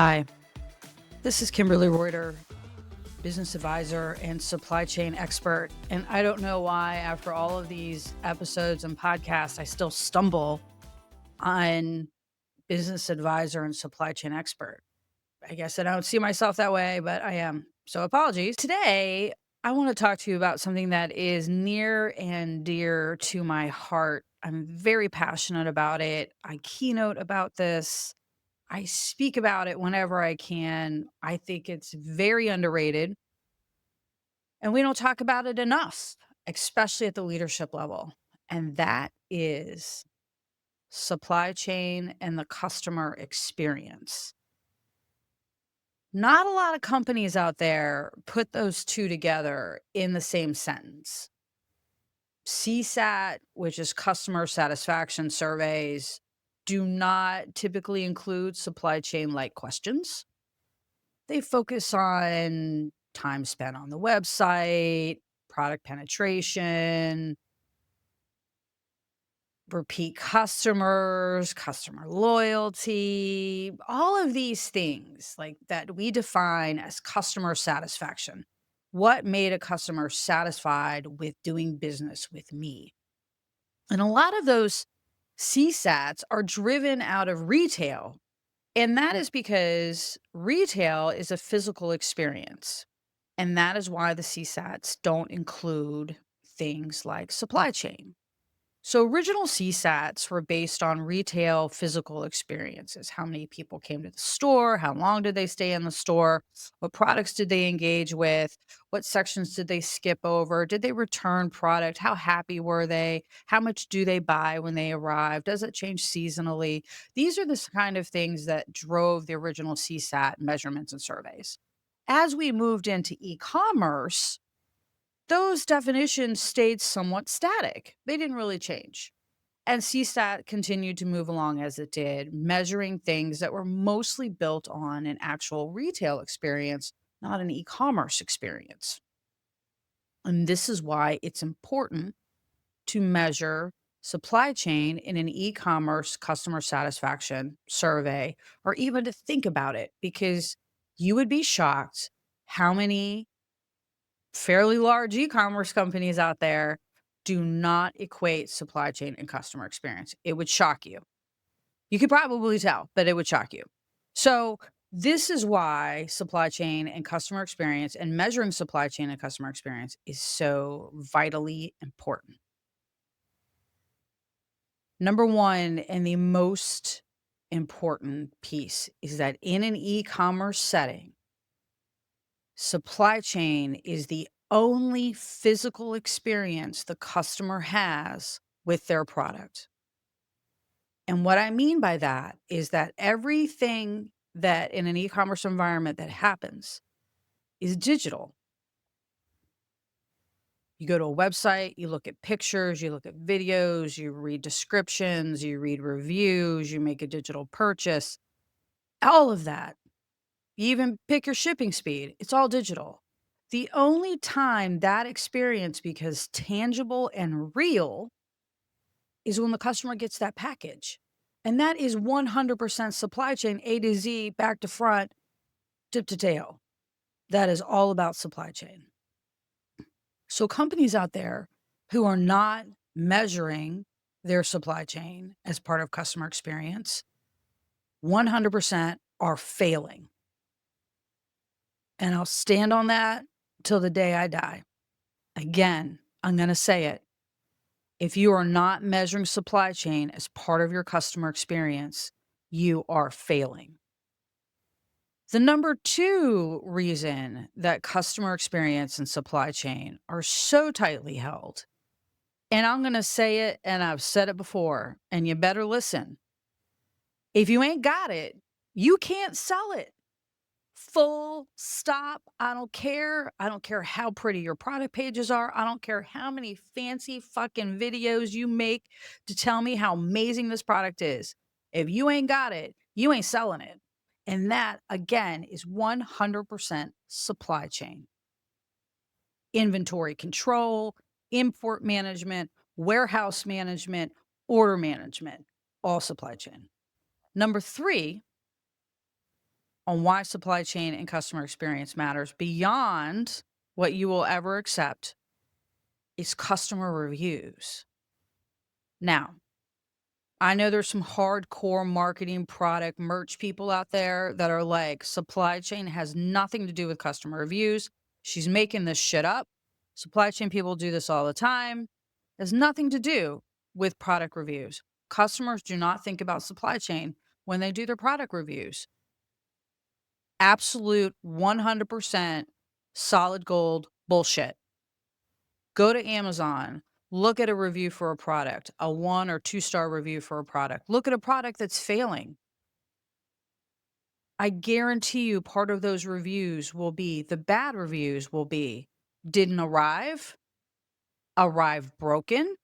Hi, this is Kimberly Reuter, business advisor and supply chain expert. And I don't know why, after all of these episodes and podcasts, I still stumble on business advisor and supply chain expert. I guess I don't see myself that way, but I am. So apologies. Today, I want to talk to you about something that is near and dear to my heart. I'm very passionate about it. I keynote about this. I speak about it whenever I can. I think it's very underrated, and we don't talk about it enough, especially at the leadership level. And that is supply chain and the customer experience. Not a lot of companies out there put those two together in the same sentence. CSAT, which is customer satisfaction surveys, do not typically include supply chain like questions. They focus on time spent on the website, product penetration, repeat customers, customer loyalty, all of these things like that we define as customer satisfaction. What made a customer satisfied with doing business with me? And a lot of those CSATs are driven out of retail. And that is because retail is a physical experience. And that is why the CSATs don't include things like supply chain. So original CSATs were based on retail physical experiences. How many people came to the store? How long did they stay in the store? What products did they engage with? What sections did they skip over? Did they return product? How happy were they? How much do they buy when they arrive? Does it change seasonally? These are the kind of things that drove the original CSAT measurements and surveys. As we moved into e-commerce, those definitions stayed somewhat static. They didn't really change. And CSAT continued to move along as it did, measuring things that were mostly built on an actual retail experience, not an e-commerce experience. And this is why it's important to measure supply chain in an e-commerce customer satisfaction survey, or even to think about it, because you would be shocked how many fairly large e-commerce companies out there do not equate supply chain and customer experience. It would shock you. You could probably tell, but it would shock you. So this is why supply chain and customer experience and measuring supply chain and customer experience is so vitally important. Number one, and the most important piece, is that in an e-commerce setting, supply chain is the only physical experience the customer has with their product. And what I mean by that is that everything that in an e-commerce environment that happens is digital. You go to a website, you look at pictures, you look at videos, you read descriptions, you read reviews, you make a digital purchase, all of that. You even pick your shipping speed. It's all digital. The only time that experience becomes tangible and real is when the customer gets that package. And that is 100% supply chain, A to Z, back to front, tip to tail. That is all about supply chain. So companies out there who are not measuring their supply chain as part of customer experience, 100% are failing. And I'll stand on that till the day I die. Again, I'm going to say it. If you are not measuring supply chain as part of your customer experience, you are failing. The number two reason that customer experience and supply chain are so tightly held, and I'm going to say it, and I've said it before, and you better listen. If you ain't got it, you can't sell it. Full stop. I don't care. I don't care how pretty your product pages are. I don't care how many fancy fucking videos you make to tell me how amazing this product is. If you ain't got it, you ain't selling it. And that, again, is 100% supply chain. Inventory control, import management, warehouse management, order management, all supply chain. Number three, on why supply chain and customer experience matters beyond what you will ever accept is customer reviews. Now, I know there's some hardcore marketing product merch people out there that are like, supply chain has nothing to do with customer reviews. She's making this shit up. Supply chain people do this all the time. Has nothing to do with product reviews. Customers do not think about supply chain when they do their product reviews. Absolute 100% solid gold bullshit. Go to Amazon, look at a review for a product, a 1 or 2-star review for a product. Look at a product that's failing. I guarantee you part of those reviews will be the bad reviews will be didn't arrive, arrived broken,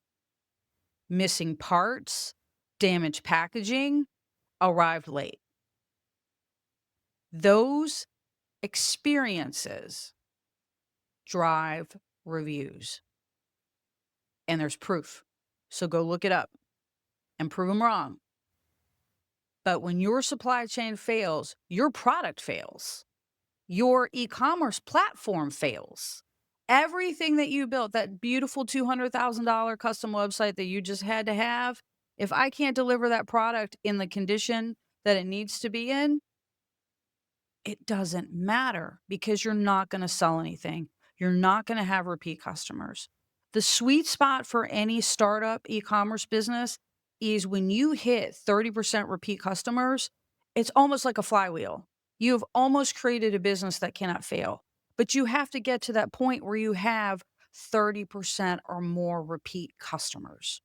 missing parts, damaged packaging, arrived late. Those experiences drive reviews. And there's proof. So go look it up and prove them wrong. But when your supply chain fails, your product fails. Your e-commerce platform fails. Everything that you built, that beautiful $200,000 custom website that you just had to have, if I can't deliver that product in the condition that it needs to be in, it doesn't matter because you're not going to sell anything. You're not going to have repeat customers. The sweet spot for any startup e-commerce business is when you hit 30% repeat customers, it's almost like a flywheel. You've almost created a business that cannot fail. But you have to get to that point where you have 30% or more repeat customers.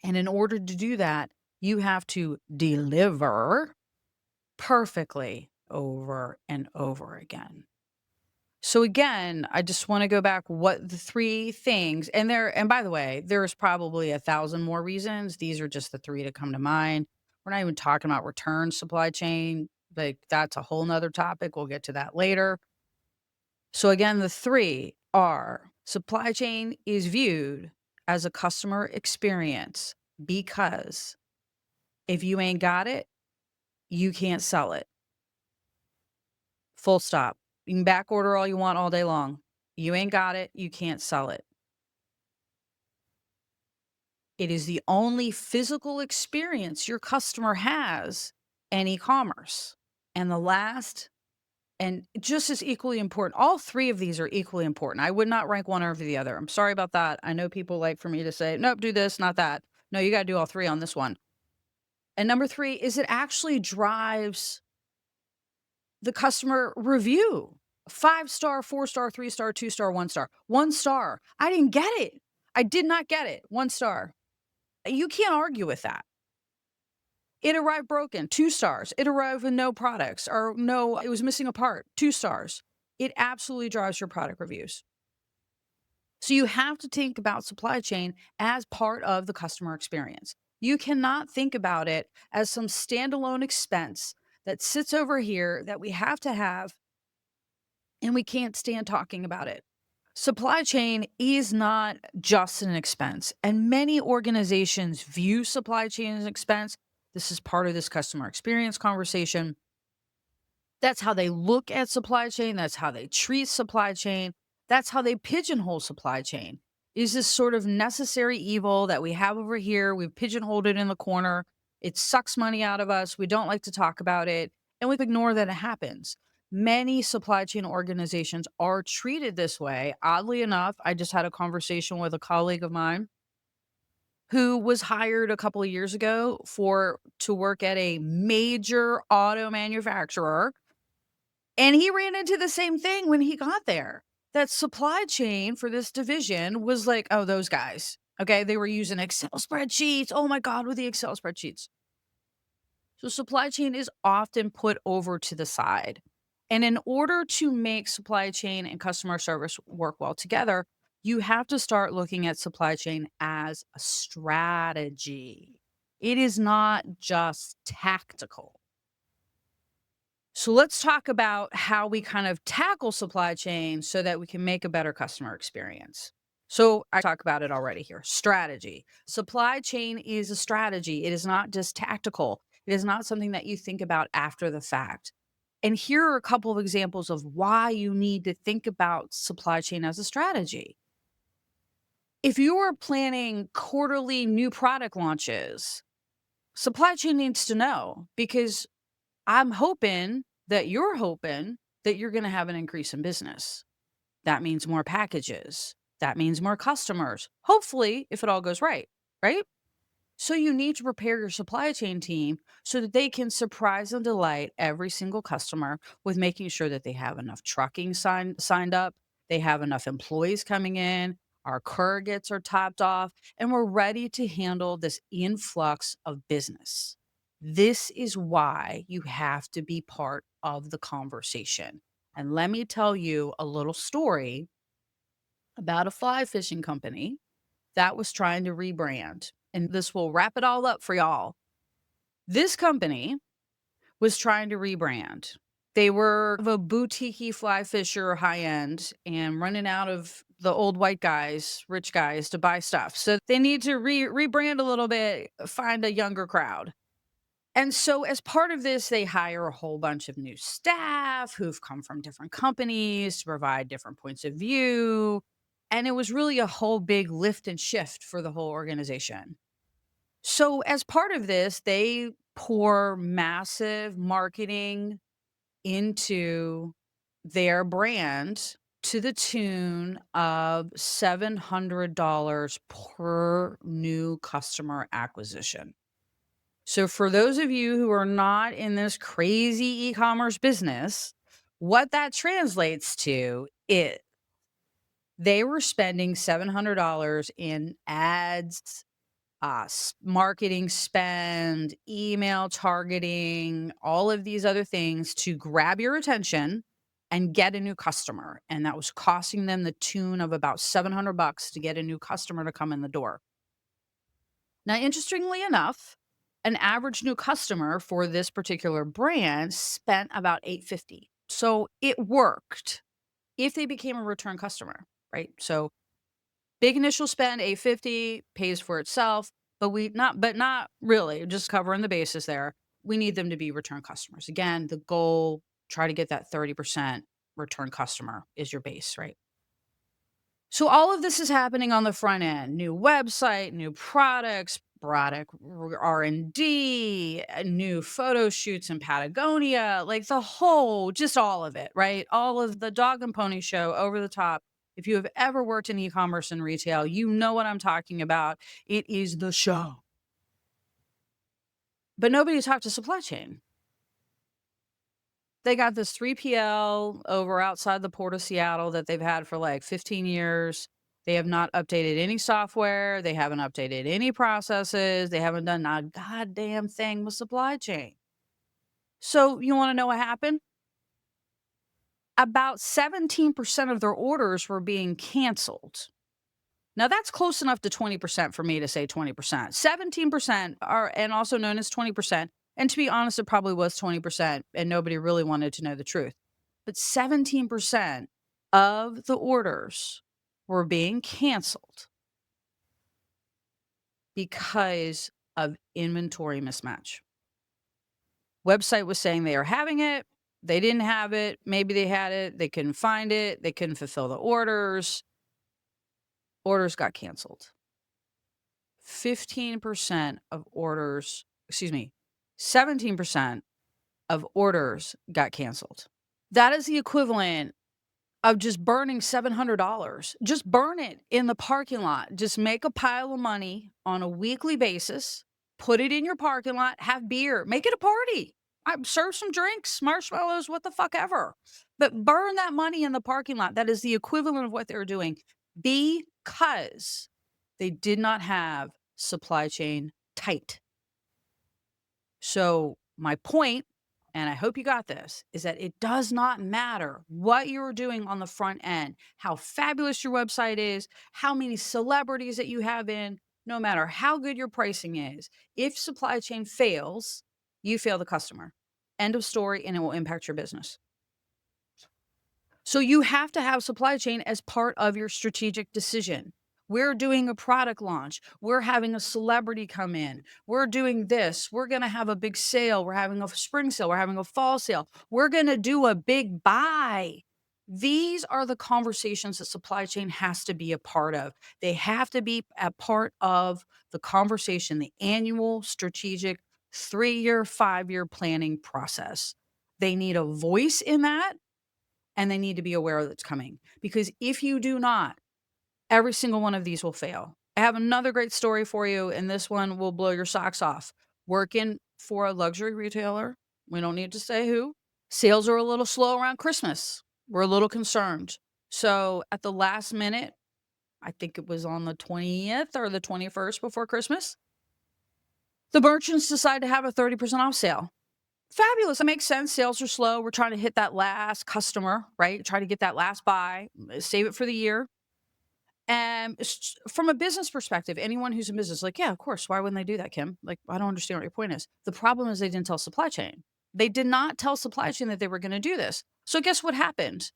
And in order to do that, you have to deliver perfectly over and over again. So again, I just want to go back what the 3 things and by the way, there's probably 1,000 more reasons. These are just the 3 to come to mind. We're not even talking about return supply chain, but that's a whole nother topic. We'll get to that later. So again, the 3 are supply chain is viewed as a customer experience because if you ain't got it, you can't sell it. Full stop. You can back order all you want all day long. You ain't got it, you can't sell it. It is the only physical experience your customer has in e-commerce. And the last, and just as equally important, all 3 of these are equally important. I would not rank one over the other. I'm sorry about that. I know people like for me to say, nope, do this, not that. No, you got to do all 3 on this one. And number 3 is it actually drives the customer review. 5-star, 4-star, 3-star, 2-star, 1-star. 1 star. I didn't get it. I did not get it. 1 star. You can't argue with that. It arrived broken. 2 stars. It arrived with no products or no, it was missing a part. 2 stars. It absolutely drives your product reviews. So you have to think about supply chain as part of the customer experience. You cannot think about it as some standalone expense that sits over here that we have to have and we can't stand talking about it. Supply chain is not just an expense, and many organizations view supply chain as an expense. This is part of this customer experience conversation. That's how they look at supply chain. That's how they treat supply chain. That's how they pigeonhole supply chain. Is this sort of necessary evil that we have over here? We've pigeonholed it in the corner. It sucks money out of us. We don't like to talk about it, and we ignore that it happens. Many supply chain organizations are treated this way. Oddly enough, I just had a conversation with a colleague of mine who was hired a couple of years ago to work at a major auto manufacturer, and he ran into the same thing when he got there. That supply chain for this division was like, oh, those guys. Okay, they were using Excel spreadsheets. Oh my God, with the Excel spreadsheets. So supply chain is often put over to the side. And in order to make supply chain and customer service work well together, you have to start looking at supply chain as a strategy. It is not just tactical. So let's talk about how we kind of tackle supply chain so that we can make a better customer experience. So I talk about it already here. Strategy. Supply chain is a strategy. It is not just tactical. It is not something that you think about after the fact. And here are a couple of examples of why you need to think about supply chain as a strategy. If you are planning quarterly new product launches, supply chain needs to know because I'm hoping that you're going to have an increase in business. That means more packages. That means more customers. Hopefully, if it all goes right, right? So you need to prepare your supply chain team so that they can surprise and delight every single customer with making sure that they have enough trucking signed up, they have enough employees coming in, our corrugates are topped off, and we're ready to handle this influx of business. This is why you have to be part of the conversation. And let me tell you a little story about a fly fishing company that was trying to rebrand. And this will wrap it all up for y'all. This company was trying to rebrand. They were of a boutique fly fisher high end and running out of the old white guys, rich guys to buy stuff. So they need to rebrand a little bit, find a younger crowd. And so, as part of this, they hire a whole bunch of new staff who've come from different companies to provide different points of view. And it was really a whole big lift and shift for the whole organization. So, as part of this, they pour massive marketing into their brand to the tune of $700 per new customer acquisition. So, for those of you who are not in this crazy e commerce business, what that translates to is they were spending $700 in ads, marketing spend, email targeting, all of these other things to grab your attention and get a new customer. And that was costing them the tune of about $700 to get a new customer to come in the door. Now, interestingly enough, an average new customer for this particular brand spent about $850. So it worked if they became a return customer, right? So big initial spend, 850 pays for itself, but not really, just covering the basis there. We need them to be return customers. Again, the goal, try to get that 30% return customer is your base, right? So all of this is happening on the front end. New website, new products, product R&D, new photo shoots in Patagonia, like the whole, just all of it, right? All of the dog and pony show over the top. If you have ever worked in e-commerce and retail, you know what I'm talking about. It is the show. But nobody talked to supply chain. They got this 3PL over outside the port of Seattle that they've had for like 15 years. They have not updated any software. They haven't updated any processes. They haven't done a goddamn thing with supply chain. So, you want to know what happened? About 17% of their orders were being canceled. Now, that's close enough to 20% for me to say 20%. 17% are, and also known as 20%. And to be honest, it probably was 20%, and nobody really wanted to know the truth. But 17% of the orders were being canceled because of inventory mismatch. Website was saying they are having it, they didn't have it, maybe they had it, they couldn't find it, they couldn't fulfill the orders. Orders got canceled. 15% of orders, 17% of orders got canceled. That is the equivalent of just burning $700. Just burn it in the parking lot. Just make a pile of money on a weekly basis, put it in your parking lot, have beer, make it a party. Serve some drinks, marshmallows, what the fuck ever. But burn that money in the parking lot. That is the equivalent of what they were doing because they did not have supply chain tight. So my point, and I hope you got this, is that it does not matter what you're doing on the front end, how fabulous your website is, how many celebrities that you have in, no matter how good your pricing is. If supply chain fails, you fail the customer. End of story, and it will impact your business. So you have to have supply chain as part of your strategic decision. We're doing a product launch. We're having a celebrity come in. We're doing this. We're going to have a big sale. We're having a spring sale. We're having a fall sale. We're going to do a big buy. These are the conversations that supply chain has to be a part of. They have to be a part of the conversation, the annual strategic 3-year, 5-year planning process. They need a voice in that, and they need to be aware that it's coming. Because if you do not, every single one of these will fail. I have another great story for you, and this one will blow your socks off. Working for a luxury retailer, we don't need to say who, sales are a little slow around Christmas. We're a little concerned. So at the last minute, I think it was on the 20th or the 21st before Christmas, the merchants decide to have a 30% off sale. Fabulous. It makes sense. Sales are slow. We're trying to hit that last customer, right? Try to get that last buy, save it for the year. And from a business perspective, anyone who's in business, like, yeah, of course. Why wouldn't they do that, Kim? Like, I don't understand what your point is. The problem is they didn't tell supply chain. They did not tell supply chain that they were going to do this. So guess what happened?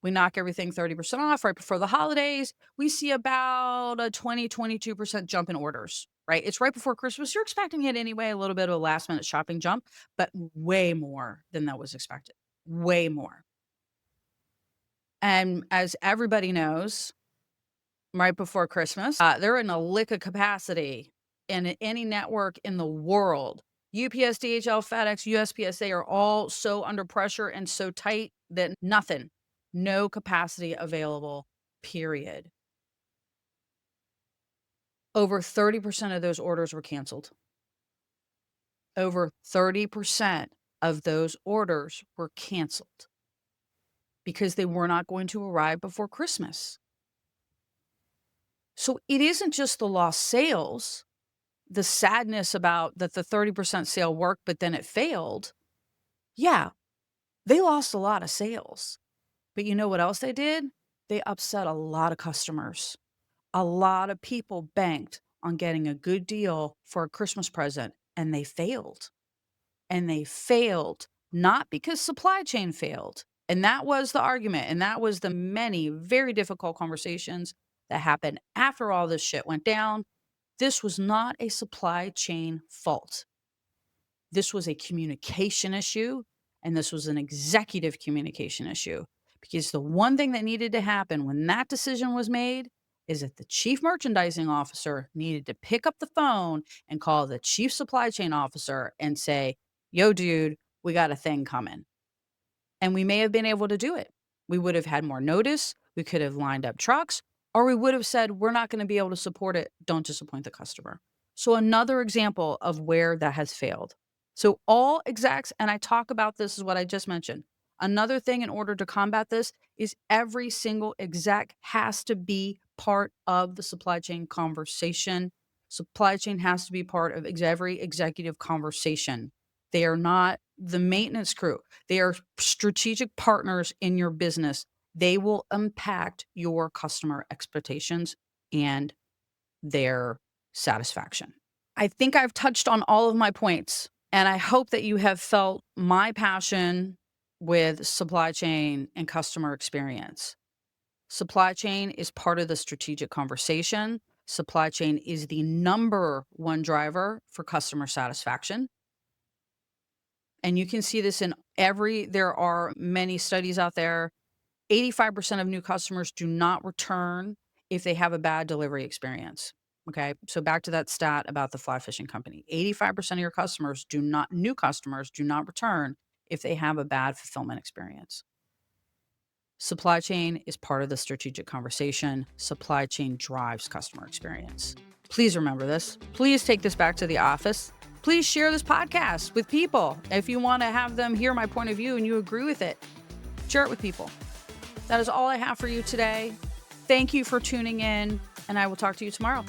We knock everything 30% off right before the holidays. We see about a 22% jump in orders, right? It's right before Christmas. You're expecting it anyway, a little bit of a last minute shopping jump, but way more than that was expected. Way more. And as everybody knows, right before Christmas, they're in a lick of capacity in any network in the world. UPS, DHL, FedEx, USPS, they are all so under pressure and so tight that no capacity available, period. Over 30% of those orders were canceled. Over 30% of those orders were canceled because they were not going to arrive before Christmas. So it isn't just the lost sales, the sadness about that the 30% sale worked, but then it failed. Yeah, they lost a lot of sales. But you know what else they did? They upset a lot of customers. A lot of people banked on getting a good deal for a Christmas present, and they failed. And they failed not because supply chain failed. And that was the argument. And that was the many very difficult conversations that happened after all this shit went down. This was not a supply chain fault. This was a communication issue, and this was an executive communication issue. Because the one thing that needed to happen when that decision was made is that the chief merchandising officer needed to pick up the phone and call the chief supply chain officer and say, yo, dude, we got a thing coming. And we may have been able to do it. We would have had more notice. We could have lined up trucks, or we would have said, we're not going to be able to support it. Don't disappoint the customer. So another example of where that has failed. So all execs, and I talk about this is what I just mentioned. Another thing in order to combat this is every single exec has to be part of the supply chain conversation. Supply chain has to be part of every executive conversation. They are not the maintenance crew. They are strategic partners in your business. They will impact your customer expectations and their satisfaction. I think I've touched on all of my points, and I hope that you have felt my passion with supply chain and customer experience. Supply chain is part of the strategic conversation. Supply chain is the number one driver for customer satisfaction. And you can see this in there are many studies out there. 85% of new customers do not return if they have a bad delivery experience. Okay. So back to that stat about the fly fishing company. 85% of your new customers do not return if they have a bad fulfillment experience. Supply chain is part of the strategic conversation. Supply chain drives customer experience. Please remember this. Please take this back to the office. Please share this podcast with people. If you want to have them hear my point of view and you agree with it, share it with people. That is all I have for you today. Thank you for tuning in, and I will talk to you tomorrow.